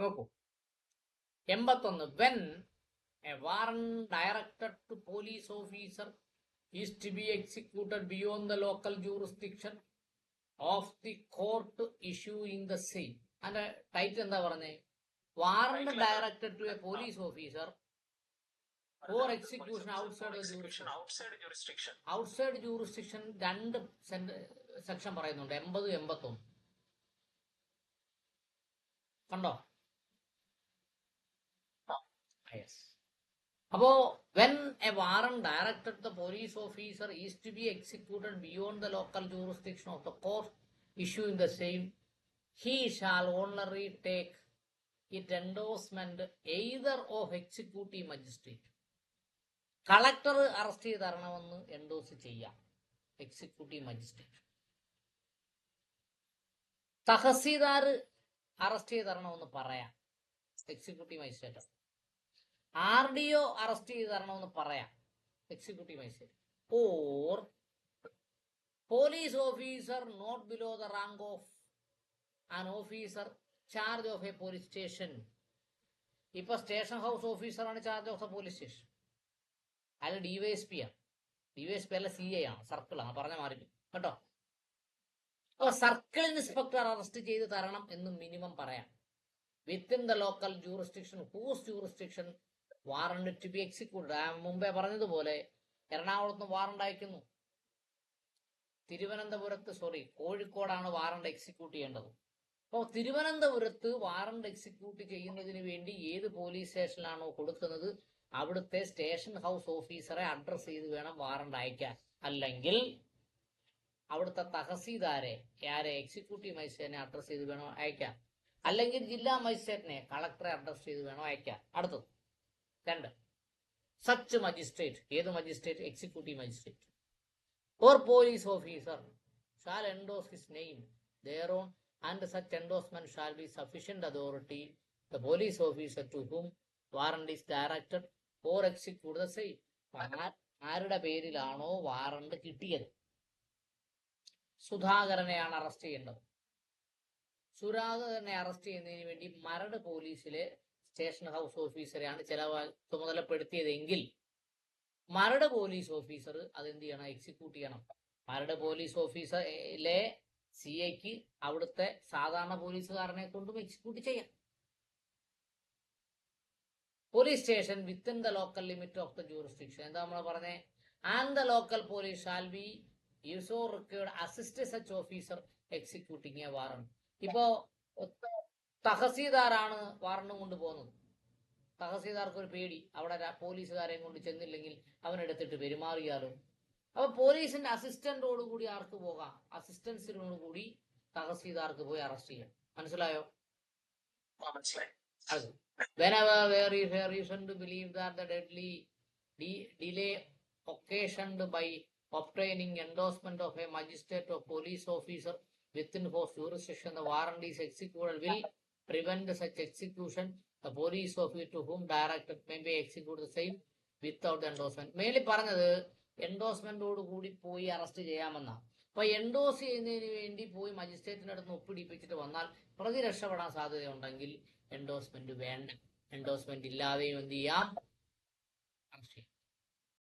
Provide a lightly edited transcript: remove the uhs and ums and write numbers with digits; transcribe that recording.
നോക്കൂ 81. When a warrant directed to police officer is to be executed beyond the local jurisdiction of the court issuing the same. അതിന്റെ title എന്താ പറഞ്ഞേ? Warrant directed to a police officer for execution outside jurisdiction. Outside jurisdiction രണ്ട് section പറയുന്നുണ്ട്, 80, 81. കണ്ടോ? Yes. അപ്പോ when a warrant directed the police officer is to be executed beyond the local jurisdiction of the court issuing the same, he shall only take it endorsement either of executive magistrate. Collector arrest ചെയ്ത് തരണമെന്ന് endorse ചെയ്യാം executive magistrate. Tahsildar arrest ചെയ്ത് തരണമെന്ന് പറയാം executive magistrate. RDO arrest ചെയ്ത് തരണമെന്ന് പറയാം executive magistrate. Or police officer not below the rank of an officer charge of a police station. ഇപ്പൊ സ്റ്റേഷൻ ഹൗസ് ഓഫീസറാണ് charge of the police station. അയാൾ DYSP ആണ്. DYSP അല്ല CI ആണ്, സർക്കിളാണ്, പറഞ്ഞ മാറി കേട്ടോ. അപ്പൊ സർക്കിൾ ഇൻസ്പെക്ടർ അറസ്റ്റ് ചെയ്ത് തരണം എന്ന് മിനിമം പറയാം. Within the local jurisdiction whose jurisdiction warrant to be executed. മുമ്പേ പറഞ്ഞതുപോലെ എറണാകുളത്ത് വാറണ്ട് അയക്കുന്നു, കോഴിക്കോടാണ് വാറണ്ട് എക്സിക്യൂട്ട് ചെയ്യേണ്ടത്. അപ്പോൾ തിരുവനന്തപുരത്ത് വാറണ്ട് എക്സിക്യൂട്ട് ചെയ്യുന്നതിന് വേണ്ടി ഏത് പോലീസ് സ്റ്റേഷനിലാണോ കൊടുക്കുന്നത് അവിടുത്തെ സ്റ്റേഷൻ ഹൗസ് ഓഫീസറെ അഡ്രസ് ചെയ്ത് വേണം വാറണ്ട് അയക്കാൻ. അല്ലെങ്കിൽ അവിടുത്തെ തഹസീൽദാരെ എക്സിക്യൂട്ടീവ് മജിസ്ട്രേറ്റിനെ അഡ്രസ് ചെയ്ത് വേണം അയക്കാൻ. അല്ലെങ്കിൽ ജില്ലാ മജിസ്ട്രേറ്റിനെ കളക്ടറെ അഡ്രസ് ചെയ്ത് വേണം അയക്കാൻ. അടുത്തത് 2. Such magistrate. ഏത് magistrate? Executive magistrate or police officer shall endorse his name thereon, and such endorsement shall be sufficient authority the police officer to whom warrant is directed or execute the same. ആരുടെ പേരിലാണോ warrant കിട്ടിയത്. സുധാകരനെയാണ് arrest ചെയ്യേണ്ടത്. സുധാകരനെ arrest ചെയ്യുന്നതിന് വേണ്ടി മരട് പോലീസിലെ station house ഓഫീസറെയാണ് ചുമതലപ്പെടുത്തിയതെങ്കിൽ മരട് പോലീസ് ഓഫീസർ അതെന്ത് ചെയ്യണം? എക്സിക്യൂട്ട് ചെയ്യണം. മരട് പോലീസ് ഓഫീസറിലെ CIക്ക് അവിടുത്തെ സാധാരണ പോലീസുകാരനെ കൊണ്ടും എക്സിക്യൂട്ട് ചെയ്യാം. Police station within the local limit of the jurisdiction. എന്താ നമ്മൾ പറഞ്ഞേ? And the local police shall be if so required assist such officer executing a warrant. ഇപ്പോ തഹസീൽദാറാണ് വാറണ്ട് കൊണ്ടുപോകുന്നത്. തഹസീൽദാർക്ക് ഒരു പേടി, അവിടെ പോലീസുകാരെയും കൊണ്ട് ചെന്നില്ലെങ്കിൽ അവനെടുത്തിട്ട് പെരുമാറിയാലോ. അപ്പൊ പോലീസിന്റെ അസിസ്റ്റന്റോട് കൂടി ആർക്ക് പോകാം? അസിസ്റ്റൻസിനോട് കൂടി തഹസീൽദാർക്ക് പോയി അറസ്റ്റ് ചെയ്യാം. മനസ്സിലായോ? Whenever there is a reason to believe that the deadly delay occasioned by obtaining endorsement of a magistrate or police officer within whose jurisdiction the warrant is executed will prevent such execution. The police officer to whom directed may be execute the same without the endorsement. മേലിൽ പറഞ്ഞത് എൻഡോഴ്സ്മെന്റോട് കൂടി പോയി arrest ചെയ്യാമെന്നാ. അപ്പൊ endorse ചെയ്യുന്നതിന് വേണ്ടി പോയി മജിസ്ട്രേറ്റിന്റെ അടുത്ത് ഒപ്പിടിപ്പിച്ചിട്ട് വന്നാൽ പ്രതി രക്ഷപ്പെടാൻ സാധ്യതയുണ്ടെങ്കിൽ എൻഡോഴ്സ്മെന്റ് വേണ്ട. എൻഡോഴ്സ്മെന്റ് ഇല്ലാതെയും എന്ത് ചെയ്യാം?